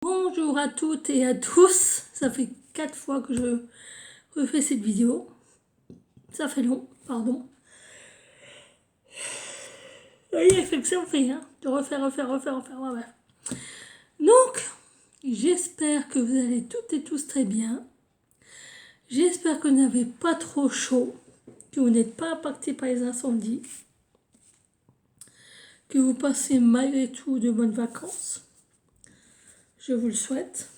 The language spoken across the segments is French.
Bonjour à toutes et à tous, ça fait 4 fois que je refais cette vidéo, ça fait long, pardon. Il fait que ça me fait, de refaire, ouais. Donc, j'espère que vous allez toutes et tous très bien, j'espère que vous n'avez pas trop chaud, que vous n'êtes pas impactés par les incendies, que vous passez malgré tout de bonnes vacances, je vous le souhaite.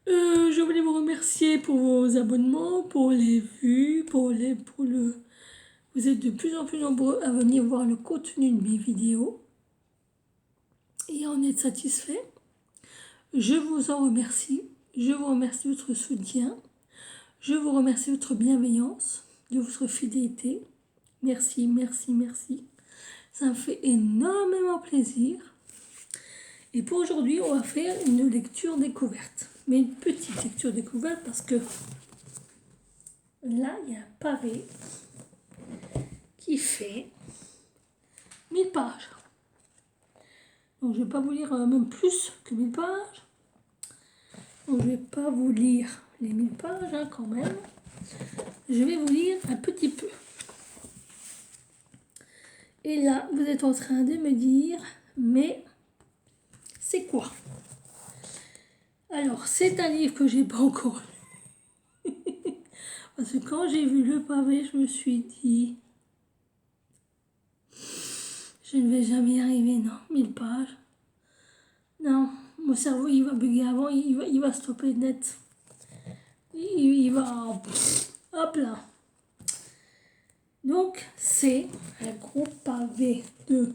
Je voulais vous remercier pour vos abonnements, pour les vues, Vous êtes de plus en plus nombreux à venir voir le contenu de mes vidéos et à en être satisfait. Je vous en remercie. Je vous remercie de votre soutien. Je vous remercie de votre bienveillance, de votre fidélité. Merci, merci, merci. Ça me fait énormément plaisir. Et pour aujourd'hui, on va faire une lecture découverte. Mais une petite lecture découverte parce que là, il y a un pavé qui fait 1000 pages. Donc je ne vais pas vous lire même plus que 1000 pages. Donc je ne vais pas vous lire les 1000 pages quand même. Je vais vous lire un petit peu. Et là, vous êtes en train de me dire, mais c'est quoi? Alors, c'est un livre que j'ai pas encore lu. Parce que quand j'ai vu le pavé, je me suis dit, je ne vais jamais y arriver, non, 1000 pages. Non, mon cerveau, il va bugger avant, il va stopper net. Il va... Hop là. Donc, c'est un gros pavé de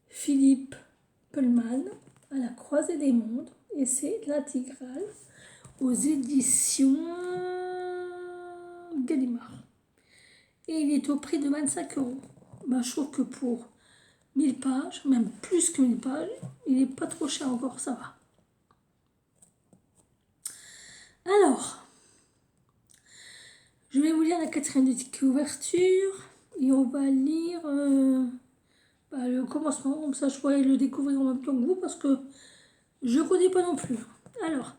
Philippe Pullman à la croisée des mondes. Et c'est l'intégrale aux éditions Gallimard. Et il est au prix de 25 €. Ben, je trouve que pour 1000 pages, même plus que 1000 pages, il n'est pas trop cher encore, ça va. Alors, je vais vous lire la 4e de couverture et on va lire le commencement, comme ça je pourrais le découvrir en même temps que vous parce que je ne connais pas non plus. Alors,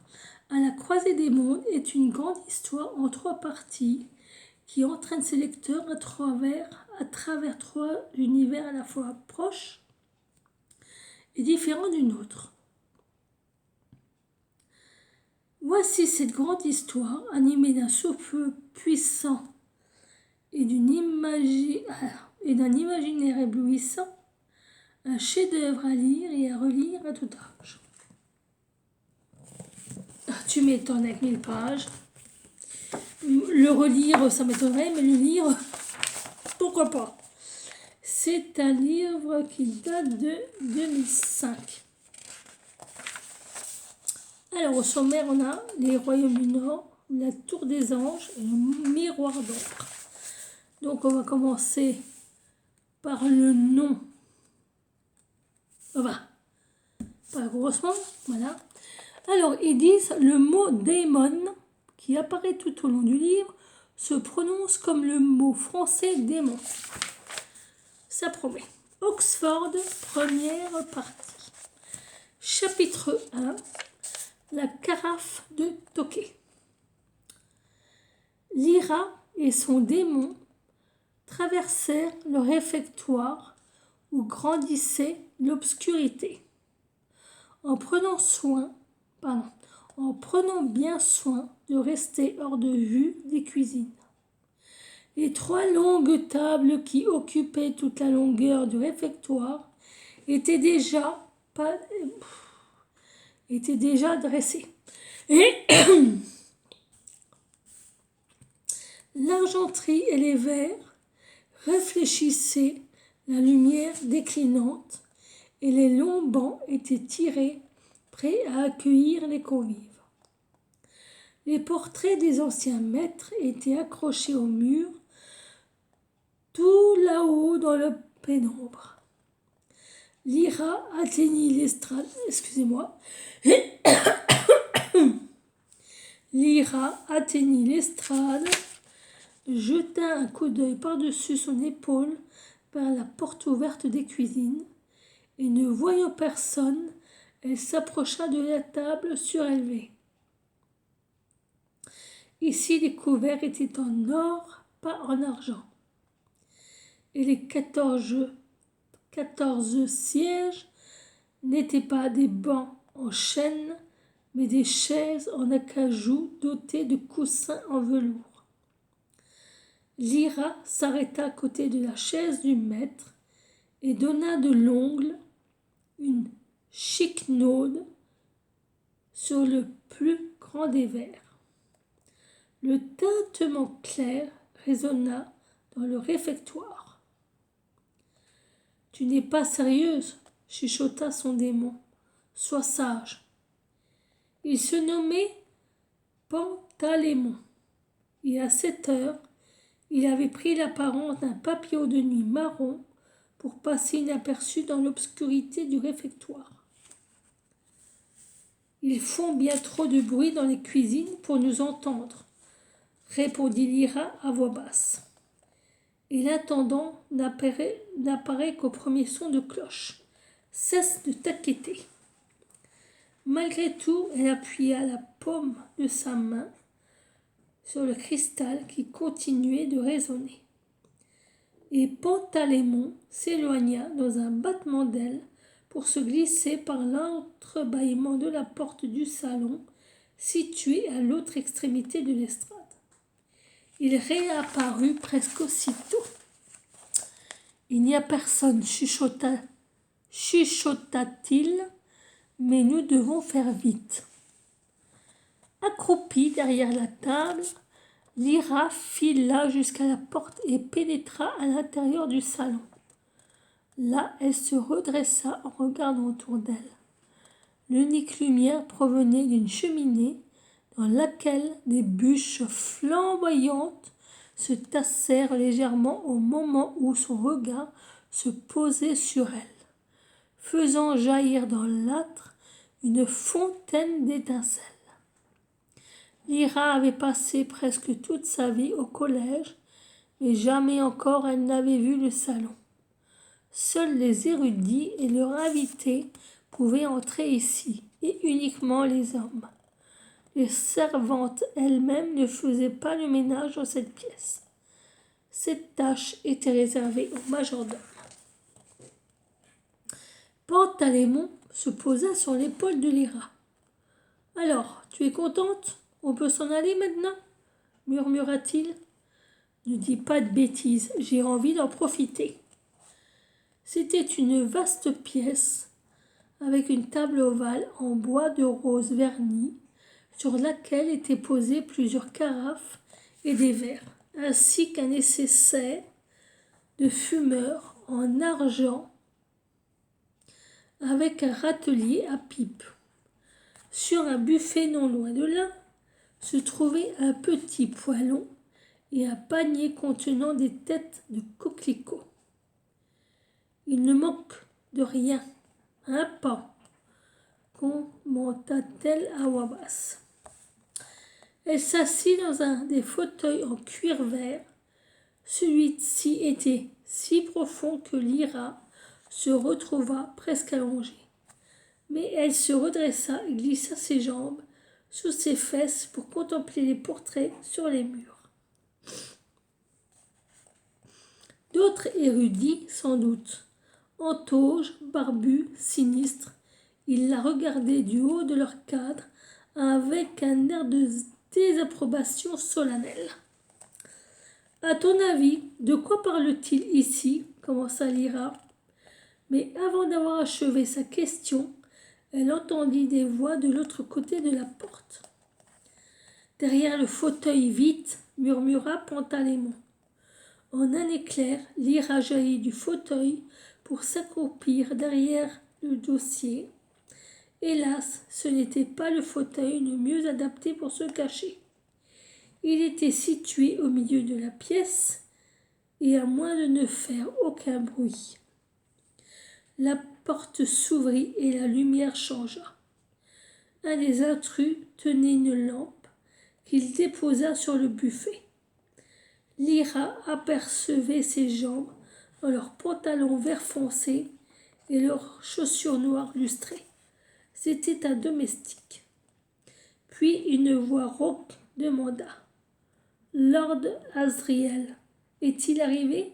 À la croisée des mondes est une grande histoire en 3 parties qui entraîne ses lecteurs à travers 3 univers à la fois proches et différents du nôtre. Voici cette grande histoire animée d'un souffle puissant et d'un imaginaire éblouissant, un chef-d'œuvre à lire et à relire à tout âge. Tu m'étonnes avec 1000 pages. Le relire, ça m'étonnerait, mais le lire, pourquoi pas. C'est un livre qui date de 2005. Alors, au sommaire, on a les Royaumes du Nord, la Tour des Anges et le Miroir d'Or. Donc, on va commencer par le nom. Enfin, pas grossement, voilà. Alors, ils disent le mot démon, qui apparaît tout au long du livre, se prononce comme le mot français démon. Ça promet. Oxford, première partie. Chapitre 1. La carafe de Tokay. Lyra et son démon traversèrent le réfectoire où grandissait l'obscurité. En prenant bien soin de rester hors de vue des cuisines. Les 3 longues tables qui occupaient toute la longueur du réfectoire étaient déjà dressées. Et l'argenterie et les verres réfléchissaient la lumière déclinante et les longs bancs étaient tirés, prêts à accueillir les convives. Les portraits des anciens maîtres étaient accrochés au mur, tout là-haut dans la pénombre. Lyra atteignit l'estrade. Lyra atteignit l'estrade, jeta un coup d'œil par-dessus son épaule vers la porte ouverte des cuisines, et ne voyant personne, Elle s'approcha de la table surélevée. Ici, les couverts étaient en or, pas en argent. Et les 14 sièges n'étaient pas des bancs en chêne, mais des chaises en acajou dotées de coussins en velours. Lyra s'arrêta à côté de la chaise du maître et donna de l'ongle une chiquenaude sur le plus grand des verres. Le tintement clair résonna dans le réfectoire. « Tu n'es pas sérieuse, chuchota son démon. Sois sage. Il se nommait Pantalémon. Et à 7 heures, il avait pris l'apparence d'un papillon de nuit marron pour passer inaperçu dans l'obscurité du réfectoire. Ils font bien trop de bruit dans les cuisines pour nous entendre, répondit Lyra à voix basse. Et l'intendant n'apparaît qu'au premier son de cloche. Cesse de t'inquiéter. Malgré tout, elle appuya la paume de sa main sur le cristal qui continuait de résonner. Et Pantalémon s'éloigna dans un battement d'ailes pour se glisser par l'entrebâillement de la porte du salon située à l'autre extrémité de l'estrade. Il réapparut presque aussitôt. « Il n'y a personne, chuchota-t-il, mais nous devons faire vite. » Accroupie derrière la table, Lyra fila jusqu'à la porte et pénétra à l'intérieur du salon. Là, elle se redressa en regardant autour d'elle. L'unique lumière provenait d'une cheminée dans laquelle des bûches flamboyantes se tassèrent légèrement au moment où son regard se posait sur elle, faisant jaillir dans l'âtre une fontaine d'étincelles. Lyra avait passé presque toute sa vie au collège, mais jamais encore elle n'avait vu le salon. Seuls les érudits et leurs invités pouvaient entrer ici, et uniquement les hommes. Les servantes elles-mêmes ne faisaient pas le ménage dans cette pièce. Cette tâche était réservée au majordome. Pantalémon se posa sur l'épaule de Lyra. « Alors, tu es contente ? On peut s'en aller maintenant ?» murmura-t-il. « Ne dis pas de bêtises, j'ai envie d'en profiter. » C'était une vaste pièce avec une table ovale en bois de rose verni sur laquelle étaient posées plusieurs carafes et des verres, ainsi qu'un nécessaire de fumeur en argent avec un râtelier à pipe. Sur un buffet non loin de là se trouvait un petit poêlon et un panier contenant des têtes de coquelicots. « Il ne manque de rien, un pas » commenta-t-elle à voix basse. Elle s'assit dans un des fauteuils en cuir vert. Celui-ci était si profond que Lyra se retrouva presque allongée. Mais elle se redressa et glissa ses jambes sous ses fesses pour contempler les portraits sur les murs. D'autres érudits, sans doute, en toge, barbus, sinistres, ils la regardaient du haut de leur cadre avec un air de désapprobation solennelle. « À ton avis, de quoi parle-t-il ici ?» commença Lyra. Mais avant d'avoir achevé sa question, elle entendit des voix de l'autre côté de la porte. « Derrière le fauteuil, vite !» murmura Pantalémon. En un éclair, Lyra jaillit du fauteuil pour s'accroupir derrière le dossier. Hélas, ce n'était pas le fauteuil le mieux adapté pour se cacher. Il était situé au milieu de la pièce et à moins de ne faire aucun bruit. La porte s'ouvrit et la lumière changea. Un des intrus tenait une lampe qu'il déposa sur le buffet. Lyra apercevait ses jambes dans leurs pantalons vert foncé et leurs chaussures noires lustrées. C'était un domestique. Puis une voix rauque demanda: Lord Asriel, est-il arrivé?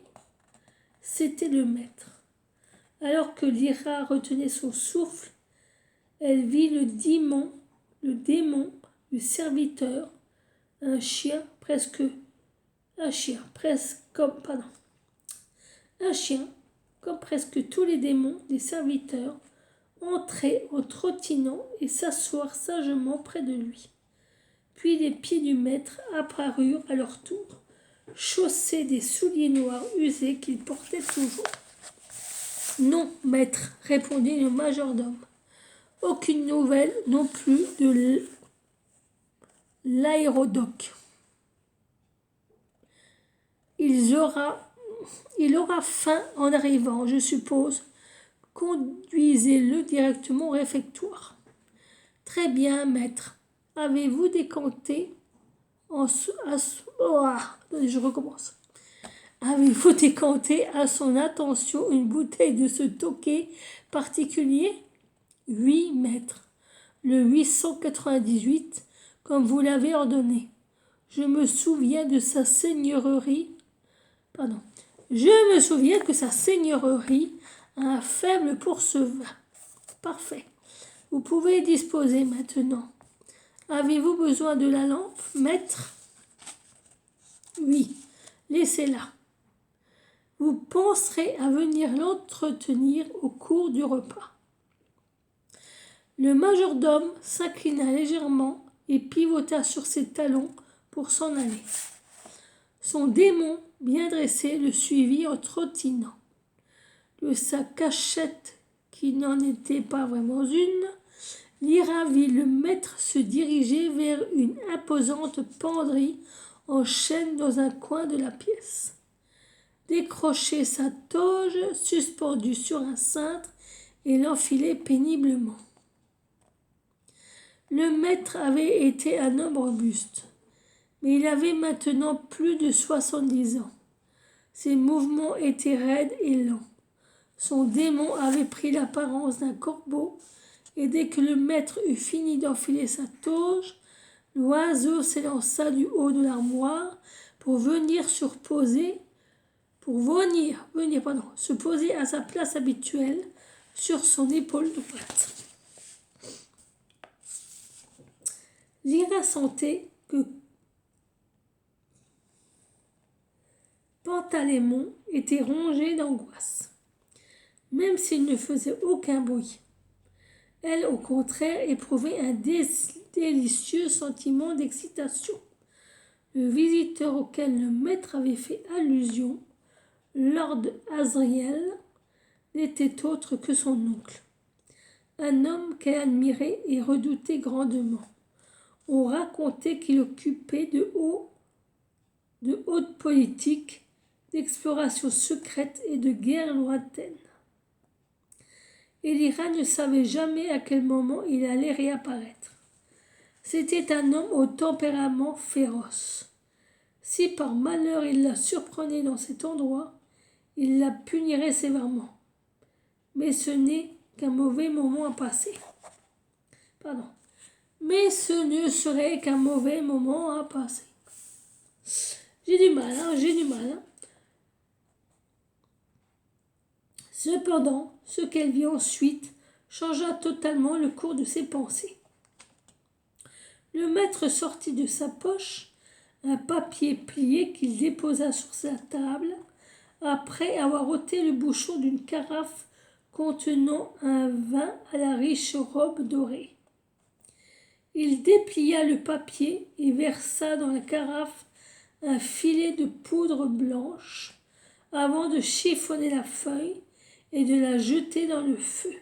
C'était le maître. Alors que Lyra retenait son souffle, elle vit le démon du serviteur, un chien presque comme presque tous les démons des serviteurs, entrer en trottinant et s'asseoir sagement près de lui. Puis les pieds du maître apparurent à leur tour, chaussés des souliers noirs usés qu'il portait toujours. Non, maître, répondit le majordome. Aucune nouvelle non plus de l'aérodoc. Il aura faim en arrivant, je suppose. Conduisez-le directement au réfectoire. Très bien, maître. Avez-vous décanté Avez-vous décanté à son attention une bouteille de ce toquet particulier? Oui, maître. Le 898, comme vous l'avez ordonné. Je me souviens que sa seigneurie a un faible pour ce vin. Parfait. Vous pouvez disposer maintenant. Avez-vous besoin de la lampe, maître? Oui, laissez-la. Vous penserez à venir l'entretenir au cours du repas. Le majordome s'inclina légèrement et pivota sur ses talons pour s'en aller. Son démon, bien dressé, le suivit en trottinant. De sa cachette, qui n'en était pas vraiment une, Lyra vit le maître se diriger vers une imposante penderie en chêne dans un coin de la pièce. Décrocher sa toge suspendue sur un cintre et l'enfiler péniblement. Le maître avait été un homme robuste, mais il avait maintenant plus de 70 ans. Ses mouvements étaient raides et lents. Son démon avait pris l'apparence d'un corbeau, et dès que le maître eut fini d'enfiler sa toge, l'oiseau s'élança du haut de l'armoire pour se poser à sa place habituelle sur son épaule droite. Lyra sentait que Pantalémon était rongé d'angoisse, même s'il ne faisait aucun bruit. Elle, au contraire, éprouvait un délicieux sentiment d'excitation. Le visiteur auquel le maître avait fait allusion, Lord Asriel, n'était autre que son oncle, un homme qu'elle admirait et redoutait grandement. On racontait qu'il occupait de hautes politiques, d'explorations secrètes et de guerres lointaines. Et Lyra ne savait jamais à quel moment il allait réapparaître. C'était un homme au tempérament féroce. Si par malheur il la surprenait dans cet endroit, il la punirait sévèrement. Mais ce n'est qu'un mauvais moment à passer. Mais ce ne serait qu'un mauvais moment à passer. J'ai du mal. Cependant, ce qu'elle vit ensuite changea totalement le cours de ses pensées. Le maître sortit de sa poche un papier plié qu'il déposa sur sa table après avoir ôté le bouchon d'une carafe contenant un vin à la riche robe dorée. Il déplia le papier et versa dans la carafe un filet de poudre blanche avant de chiffonner la feuille et de la jeter dans le feu.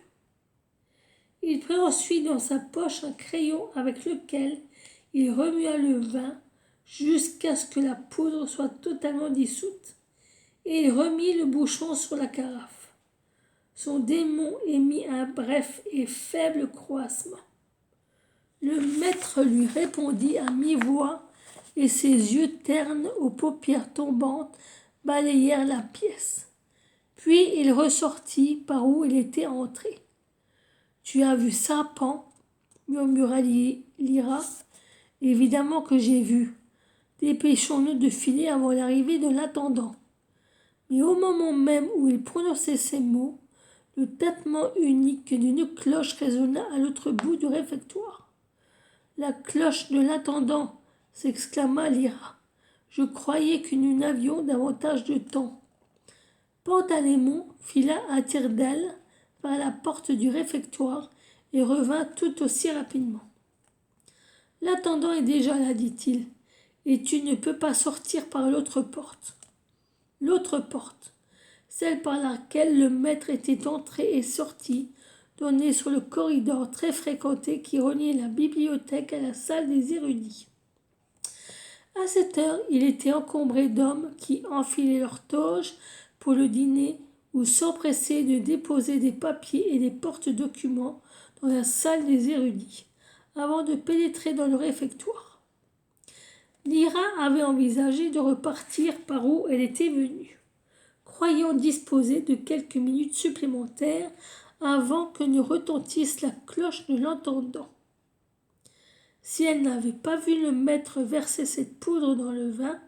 Il prit ensuite dans sa poche un crayon avec lequel il remua le vin jusqu'à ce que la poudre soit totalement dissoute, et il remit le bouchon sur la carafe. Son démon émit un bref et faible croassement. Le maître lui répondit à mi-voix, et ses yeux ternes aux paupières tombantes balayèrent la pièce. Puis il ressortit par où il était entré. Tu as vu ça, Pan? Murmura Lyra. Évidemment que j'ai vu. Dépêchons-nous de filer avant l'arrivée de l'intendant. Mais au moment même où il prononçait ces mots, le tintement unique d'une cloche résonna à l'autre bout du réfectoire. La cloche de l'intendant, s'exclama Lyra. Je croyais que nous n'avions davantage de temps. Pantalémon fila à tire-d'aile vers la porte du réfectoire et revint tout aussi rapidement. L'intendant est déjà là, dit-il, et tu ne peux pas sortir par l'autre porte. L'autre porte, celle par laquelle le maître était entré et sorti, donnait sur le corridor très fréquenté qui reliait la bibliothèque à la salle des érudits. À cette heure, il était encombré d'hommes qui enfilaient leurs toges pour le dîner ou s'empressaient de déposer des papiers et des porte-documents dans la salle des érudits, avant de pénétrer dans le réfectoire. Lyra avait envisagé de repartir par où elle était venue, croyant disposer de quelques minutes supplémentaires avant que ne retentisse la cloche de l'intendant. Si elle n'avait pas vu le maître verser cette poudre dans le vin,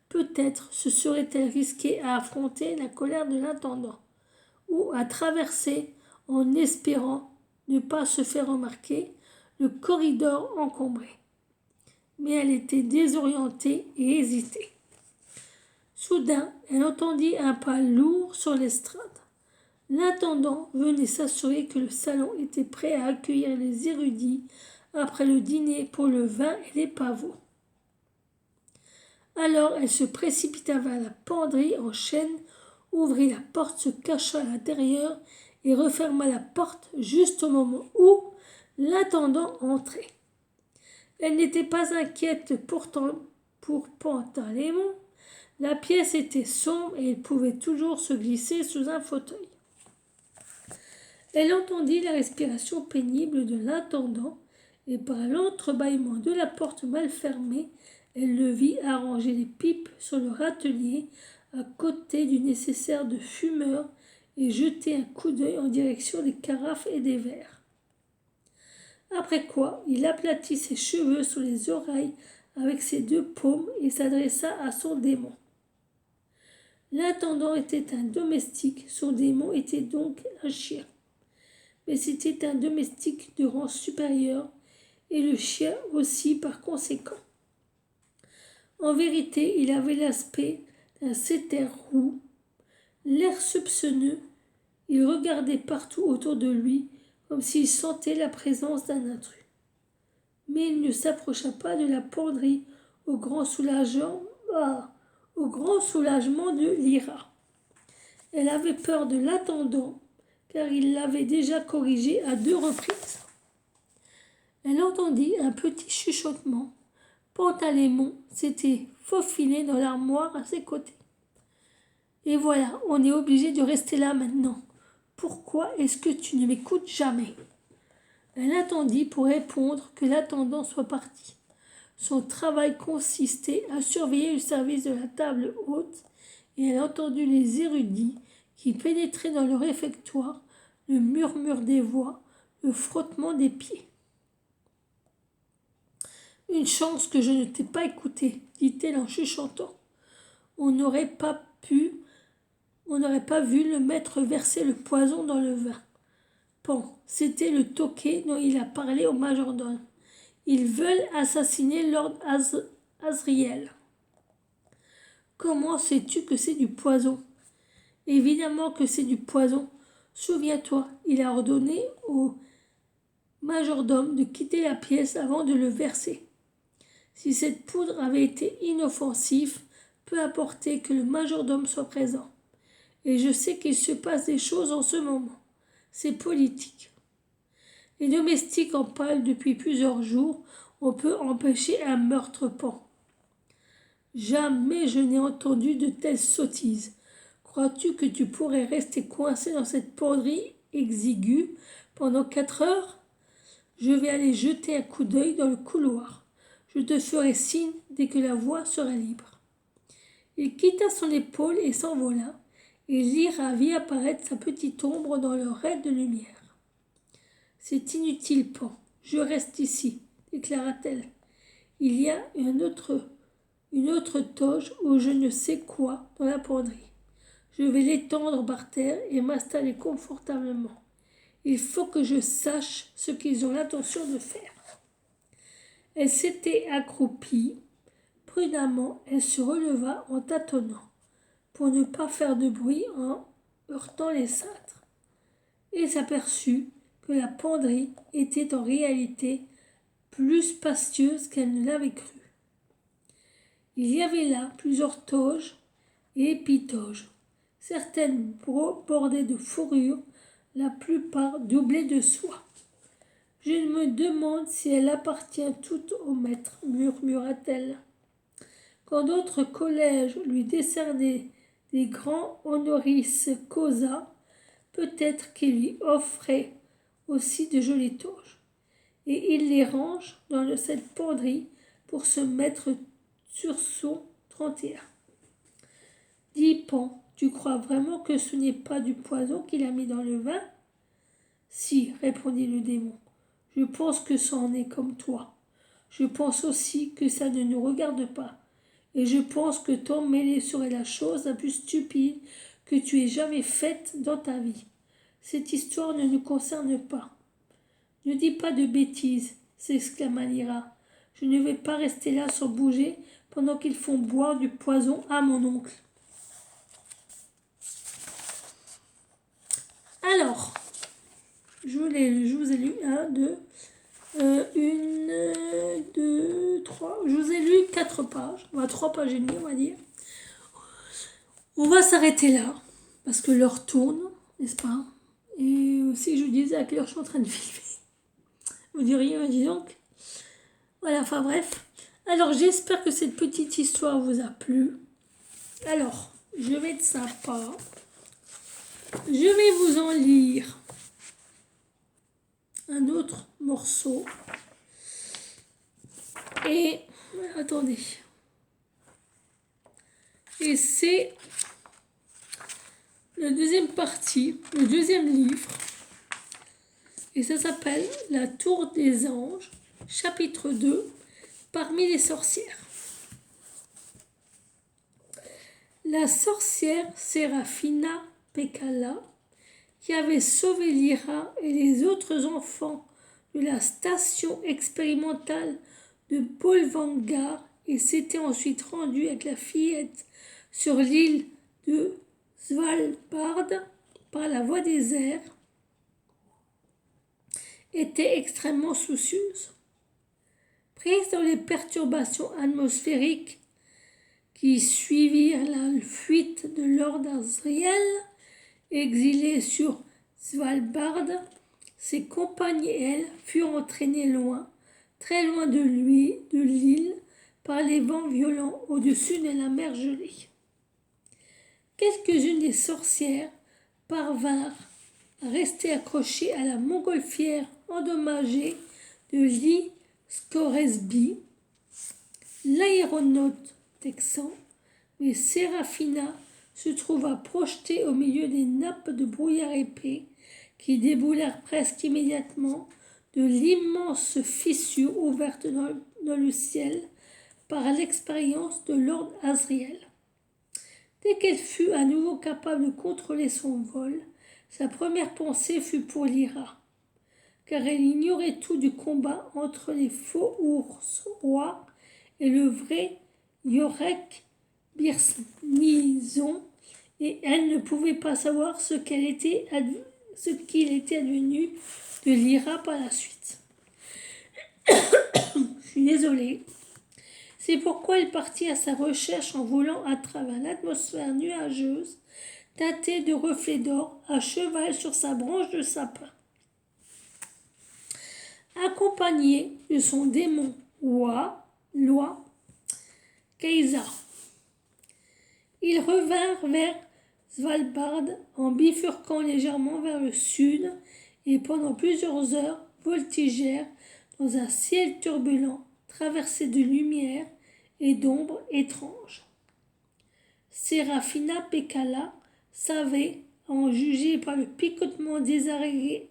peut-être se serait-elle risquée à affronter la colère de l'intendant, ou à traverser, en espérant ne pas se faire remarquer, le corridor encombré. Mais elle était désorientée et hésitait. Soudain, elle entendit un pas lourd sur l'estrade. L'intendant venait s'assurer que le salon était prêt à accueillir les érudits après le dîner pour le vin et les pavots. Alors elle se précipita vers la penderie en chêne, ouvrit la porte, se cacha à l'intérieur et referma la porte juste au moment où l'intendant entrait. Elle n'était pas inquiète pourtant pour Pantalémon. La pièce était sombre et il pouvait toujours se glisser sous un fauteuil. Elle entendit la respiration pénible de l'intendant et par l'entrebâillement de la porte mal fermée, elle le vit arranger les pipes sur le râtelier à côté du nécessaire de fumeur et jeter un coup d'œil en direction des carafes et des verres. Après quoi, il aplatit ses cheveux sur les oreilles avec ses deux paumes et s'adressa à son démon. L'intendant était un domestique, son démon était donc un chien. Mais c'était un domestique de rang supérieur et le chien aussi par conséquent. En vérité, il avait l'aspect d'un setter roux, l'air soupçonneux, il regardait partout autour de lui comme s'il sentait la présence d'un intrus. Mais il ne s'approcha pas de la penderie au grand soulagement de Lyra. Elle avait peur de l'intendant car il l'avait déjà corrigée à 2 reprises. Elle entendit un petit chuchotement. Pantalémon s'était faufilé dans l'armoire à ses côtés. Et voilà, on est obligé de rester là maintenant. Pourquoi est-ce que tu ne m'écoutes jamais? Elle attendit pour répondre que l'intendant soit parti. Son travail consistait à surveiller le service de la table haute et elle entendit les érudits qui pénétraient dans le réfectoire, le murmure des voix, le frottement des pieds. Une chance que je ne t'ai pas écouté, dit-elle en chuchotant. On n'aurait pas vu le maître verser le poison dans le vin. Pan, c'était le toquet dont il a parlé au majordome. Ils veulent assassiner Lord Asriel. Comment sais-tu que c'est du poison? Évidemment que c'est du poison. Souviens-toi, il a ordonné au majordome de quitter la pièce avant de le verser. Si cette poudre avait été inoffensive, peu importait que le majordome soit présent. Et je sais qu'il se passe des choses en ce moment. C'est politique. Les domestiques en parlent depuis plusieurs jours. On peut empêcher un meurtre Pan. Jamais je n'ai entendu de telles sottises. Crois-tu que tu pourrais rester coincé dans cette penderie exiguë pendant 4 heures? Je vais aller jeter un coup d'œil dans le couloir. Je te ferai signe dès que la voie sera libre. Il quitta son épaule et s'envola, et Lyra vit apparaître sa petite ombre dans le raid de lumière. C'est inutile, Pan. Je reste ici, déclara-t-elle. Il y a une autre toge ou je ne sais quoi dans la penderie. Je vais l'étendre par terre et m'installer confortablement. Il faut que je sache ce qu'ils ont l'intention de faire. Elle s'était accroupie. Prudemment, elle se releva en tâtonnant, pour ne pas faire de bruit en heurtant les cintres, et s'aperçut que la penderie était en réalité plus spacieuse qu'elle ne l'avait cru. Il y avait là plusieurs toges et épitoges, certaines bordées de fourrure, la plupart doublées de soie. Je me demande si elle appartient toute au maître, murmura-t-elle. Quand d'autres collèges lui décernaient des grands honoris causa, peut-être qu'il lui offrait aussi de jolies toges. Et il les range dans cette penderie pour se mettre sur son 31. Dis, Pan, tu crois vraiment que ce n'est pas du poison qu'il a mis dans le vin? Si, répondit le démon. Je pense que ça en est comme toi. Je pense aussi que ça ne nous regarde pas. Et je pense que t'en mêler serait la chose la plus stupide que tu aies jamais faite dans ta vie. Cette histoire ne nous concerne pas. Ne dis pas de bêtises, s'exclama Lyra. Je ne vais pas rester là sans bouger pendant qu'ils font boire du poison à mon oncle. Alors, je vous ai lu 1, 2, 1, 2, 3. Je vous ai lu 4 pages. 3 pages et demie, on va dire. On va s'arrêter là, parce que l'heure tourne, n'est-ce pas? Et aussi, je disais à quelle heure je suis en train de filmer. Vous diriez, dis donc. Voilà, enfin bref. Alors, j'espère que cette petite histoire vous a plu. Alors, je vais être sympa. Je vais vous en lire un autre morceau. Et, attendez. Et c'est la deuxième partie, le deuxième livre. Et ça s'appelle La Tour des Anges, chapitre 2, Parmi les sorcières. La sorcière Serafina Pekkala, qui avait sauvé Lyra et les autres enfants de la station expérimentale de Bolvangar et s'était ensuite rendue avec la fillette sur l'île de Svalbard par la voie des airs, était extrêmement soucieuse. Prise dans les perturbations atmosphériques qui suivirent la fuite de Lord Asriel, exilé sur Svalbard, ses compagnes et elle furent entraînées loin, très loin de l'île, par les vents violents au-dessus de la mer gelée. Quelques-unes des sorcières parvinrent à rester accrochées à la montgolfière endommagée de Lee Scoresby, l'aéronaute texan, mais Serafina se trouva projetée au milieu des nappes de brouillard épais qui déboulèrent presque immédiatement de l'immense fissure ouverte dans le ciel par l'expérience de Lord Asriel. Dès qu'elle fut à nouveau capable de contrôler son vol, sa première pensée fut pour Lyra, car elle ignorait tout du combat entre les faux ours rois et le vrai Yorek Birsnison, et elle ne pouvait pas savoir ce qu'il était advenu de Lyra par la suite. Je suis désolée. C'est pourquoi elle partit à sa recherche en volant à travers l'atmosphère nuageuse, teintée de reflets d'or, à cheval sur sa branche de sapin. Accompagnée de son démon Loi Keisa, ils revinrent vers Svalbard en bifurquant légèrement vers le sud et pendant plusieurs heures voltigèrent dans un ciel turbulent traversé de lumière et d'ombres étranges. Serafina Pekkala savait, à en juger par le picotement des araignées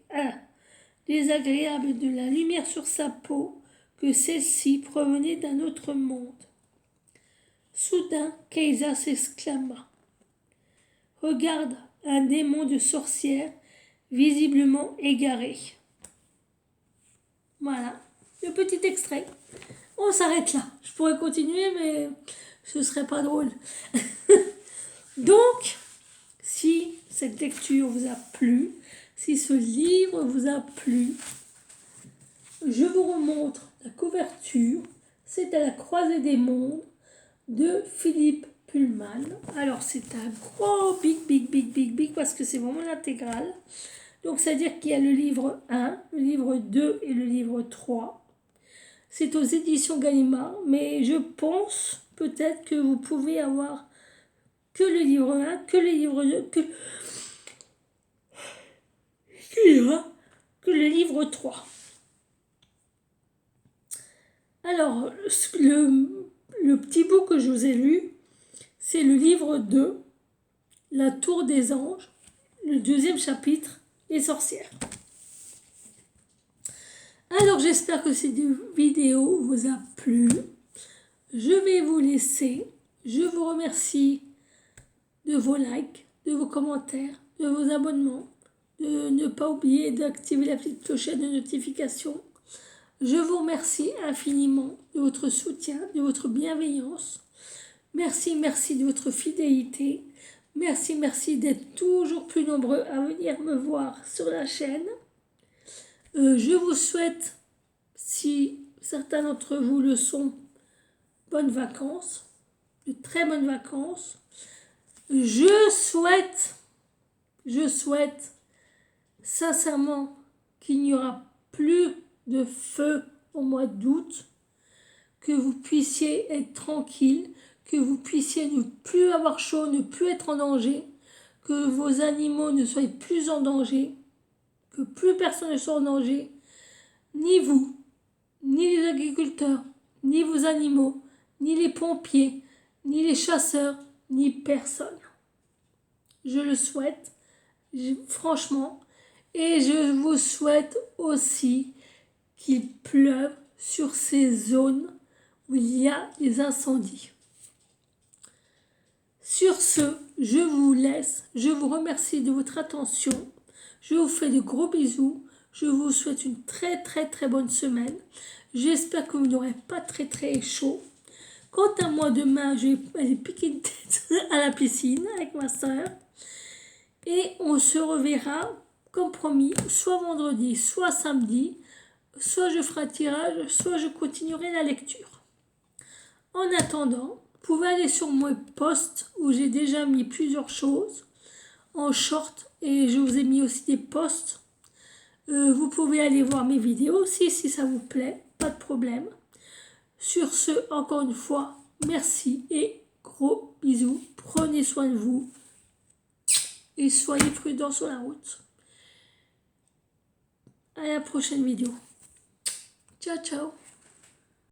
désagréable de la lumière sur sa peau que celle-ci provenait d'un autre monde. Soudain, Kaiza s'exclama. « Regarde, un démon de sorcière, visiblement égaré. » Voilà, le petit extrait. On s'arrête là. Je pourrais continuer, mais ce serait pas drôle. Donc, si cette lecture vous a plu, si ce livre vous a plu, je vous remontre la couverture. C'est à la croisée des mondes de Philippe Pullman. Alors, c'est un gros big parce que c'est vraiment l'intégrale. Donc, c'est-à-dire qu'il y a le livre 1, le livre 2 et le livre 3. C'est aux éditions Gallimard, mais je pense peut-être que vous pouvez avoir que le livre 1, que le livre 2, que le livre 3. Alors, le petit bout que je vous ai lu, c'est le livre 2, La Tour des Anges, le 2e chapitre, Les sorcières. Alors, j'espère que cette vidéo vous a plu. Je vais vous laisser. Je vous remercie de vos likes, de vos commentaires, de vos abonnements, de ne pas oublier d'activer la petite clochette de notification. Je vous remercie infiniment de votre soutien, de votre bienveillance. Merci de votre fidélité. Merci d'être toujours plus nombreux à venir me voir sur la chaîne. Je vous souhaite, si certains d'entre vous le sont, bonnes vacances, de très bonnes vacances. Je souhaite sincèrement qu'il n'y aura plus de feu au mois d'août, que vous puissiez être tranquille, que vous puissiez ne plus avoir chaud, ne plus être en danger, que vos animaux ne soient plus en danger, que plus personne ne soit en danger, ni vous, ni les agriculteurs, ni vos animaux, ni les pompiers, ni les chasseurs, ni personne. Je le souhaite, franchement, et je vous souhaite aussi qu'il pleuve sur ces zones où il y a des incendies. Sur ce, je vous laisse, je vous remercie de votre attention, je vous fais de gros bisous, je vous souhaite une très bonne semaine, j'espère que vous n'aurez pas très chaud. Quant à moi, demain, je vais aller piquer une tête à la piscine avec ma soeur, et on se reverra, comme promis, soit vendredi, soit samedi, soit je ferai un tirage, soit je continuerai la lecture. En attendant, vous pouvez aller sur mon post où j'ai déjà mis plusieurs choses en short et je vous ai mis aussi des posts. Vous pouvez aller voir mes vidéos aussi si ça vous plaît, pas de problème. Sur ce, encore une fois, merci et gros bisous. Prenez soin de vous et soyez prudents sur la route. À la prochaine vidéo. Ciao.